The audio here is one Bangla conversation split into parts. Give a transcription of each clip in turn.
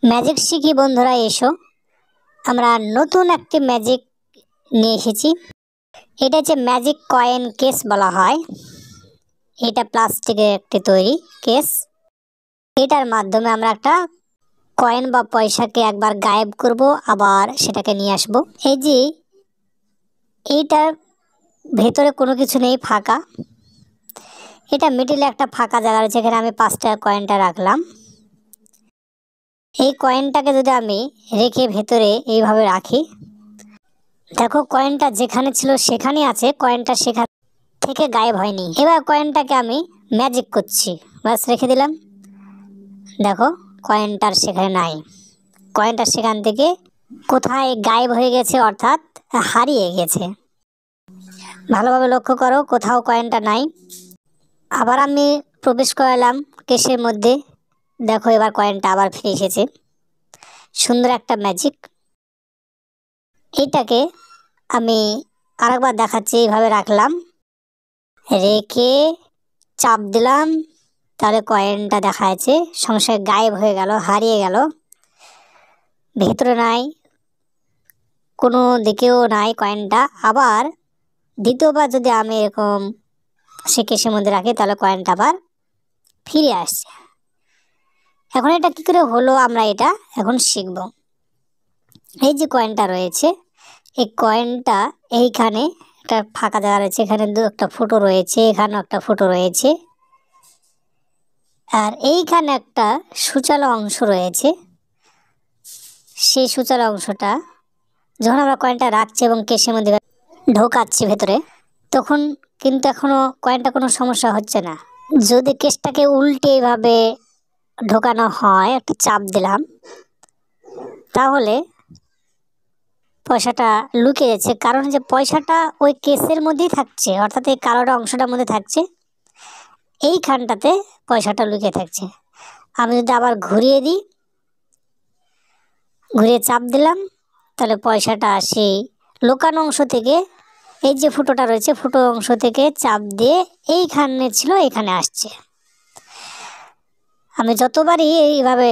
ম্যাজিক শিখি বন্ধুরা, এসো। আমরা নতুন একটি ম্যাজিক নিয়ে এসেছি। এটা হচ্ছে ম্যাজিক কয়েন কেস বলা হয়। এটা প্লাস্টিকের একটি তৈরি কেস। এটার মাধ্যমে আমরা একটা কয়েন বা পয়সাকে একবার গায়েব করব, আবার সেটাকে নিয়ে আসব। এই যে এইটার ভেতরে কোনো কিছু নেই, ফাঁকা। এটা মিডিলে একটা ফাঁকা জায়গা রয়েছে, এখানে আমি 5 টাকা কয়েনটা রাখলাম। এই কয়েনটাকে যদি আমি রেখে ভেতরে এইভাবে রাখি, দেখো কয়েনটা যেখানে ছিল সেখানেই আছে, কয়েনটা সেখান থেকে গায়েব হয়নি। এবার কয়েনটাকে আমি ম্যাজিক করছি, বাস রেখে দিলাম। দেখো কয়েনটার সেখানে নাই, কয়েনটা সেখান থেকে কোথায় গায়েব হয়ে গেছে, অর্থাৎ হারিয়ে গেছে। ভালোভাবে লক্ষ্য করো, কোথাও কয়েনটা নাই। আবার আমি প্রবেশ করালাম কেসের মধ্যে, দেখো এবার কয়েনটা আবার ফিরে এসেছে। সুন্দর একটা ম্যাজিক। এইটাকে আমি আরেকবার দেখাচ্ছি, এইভাবে রাখলাম, রেখে চাপ দিলাম, তাহলে কয়েনটা দেখা যাচ্ছে সঙ্গে সঙ্গে গায়েব হয়ে গেল, হারিয়ে গেল। ভেতরে নাই, কোনো দিকেও নাই কয়েনটা। আবার দ্বিতীয়বার যদি আমি এরকম সে কেসের মধ্যে রাখি, তাহলে কয়েনটা আবার ফিরে আসছে। এখন এটা কি করে হলো আমরা এটা এখন শিখব। এই যে কয়েনটা রয়েছে, এই কয়েনটা এইখানে একটা ফাঁকা জায়গা রয়েছে, এখানে একটা ফুটো রয়েছে, এখানেও একটা ফুটো রয়েছে, আর এইখানে একটা সূচালো অংশ রয়েছে। সেই সূচালো অংশটা যখন আমরা কয়েনটা রাখছি এবং কেসের মধ্যে ঢোকাচ্ছি ভেতরে, তখন কিন্তু এখনো কয়েনটা কোনো সমস্যা হচ্ছে না। যদি কেসটাকে উল্টে এইভাবে ঢোকানো হয়, একটা চাপ দিলাম, তাহলে পয়সাটা লুকিয়ে যাচ্ছে। কারণ যে পয়সাটা ওই কেসের মধ্যেই থাকছে, অর্থাৎ এই কালোটা অংশটার মধ্যে থাকছে, এইখানটাতে পয়সাটা লুকিয়ে থাকছে। আমি যদি আবার ঘুরিয়ে দিই, ঘুরিয়ে চাপ দিলাম, তাহলে পয়সাটা সেই লুকানো অংশ থেকে, এই যে ফুটোটা রয়েছে, ফুটো অংশ থেকে চাপ দিয়ে এইখানে ছিল এখানে আসছে। আমি যতবারই এইভাবে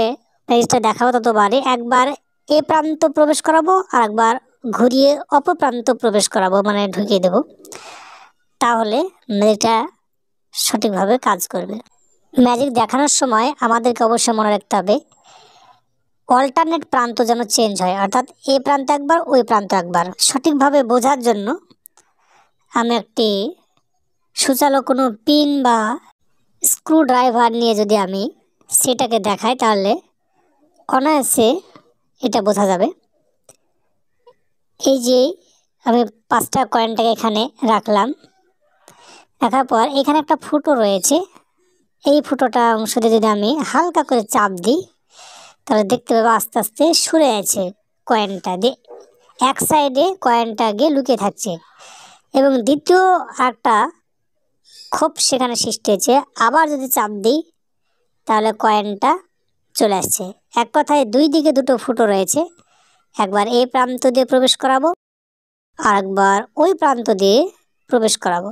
পেজটা দেখাবো, ততবারই একবার এ প্রান্ত প্রবেশ করাবো আর একবার ঘুরিয়ে অপর প্রান্ত প্রবেশ করাবো, মানে ঢুকিয়ে দেব। তাহলে ম্যাজিকটা সঠিকভাবে কাজ করবে। ম্যাজিক দেখানোর সময় আমাদেরকে অবশ্যই মনে রাখতে হবে অল্টারনেট প্রান্ত যেন চেঞ্জ হয়, অর্থাৎ এই প্রান্ত একবার ওই প্রান্ত একবার। সঠিকভাবে বোঝার জন্য আমি একটি সূচালো কোনো পিন বা স্ক্রু ড্রাইভার নিয়ে যদি আমি সেটাকে দেখাই, তাহলে অনায়াসে এটা বোঝা যাবে। এই যে আমি 5 টাকা কয়েনটাকে এখানে রাখলাম, রাখার পর এখানে একটা ফুটো রয়েছে, এই ফুটোটা অংশ দিয়ে যদি আমি হালকা করে চাপ দিই, তাহলে দেখতে পাবো আস্তে আস্তে সরে আছে কয়েনটা দিয়ে, এক সাইডে কয়েনটা গিয়ে লুকিয়ে থাকছে। এবং দ্বিতীয় একটা খোপ সেখানে সৃষ্টি হয়েছে, আবার যদি চাপ দিই তাহলে কয়েনটা চলে আসছে। এক কথায় দুই দিকে দুটো ফুটো রয়েছে, একবার এই প্রান্ত দিয়ে প্রবেশ করাবো আর একবার ওই প্রান্ত দিয়ে প্রবেশ করাবো।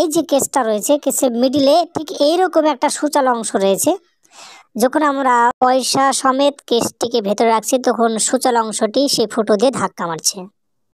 এই যে কেসটা রয়েছে, কেসের মিডিলে ঠিক এইরকম একটা সূচালো অংশ রয়েছে। যখন আমরা পয়সা সমেত কেসটিকে ভেতরে রাখছি, তখন সূচালো অংশটি সেই ফুটো দিয়ে ধাক্কা মারছে।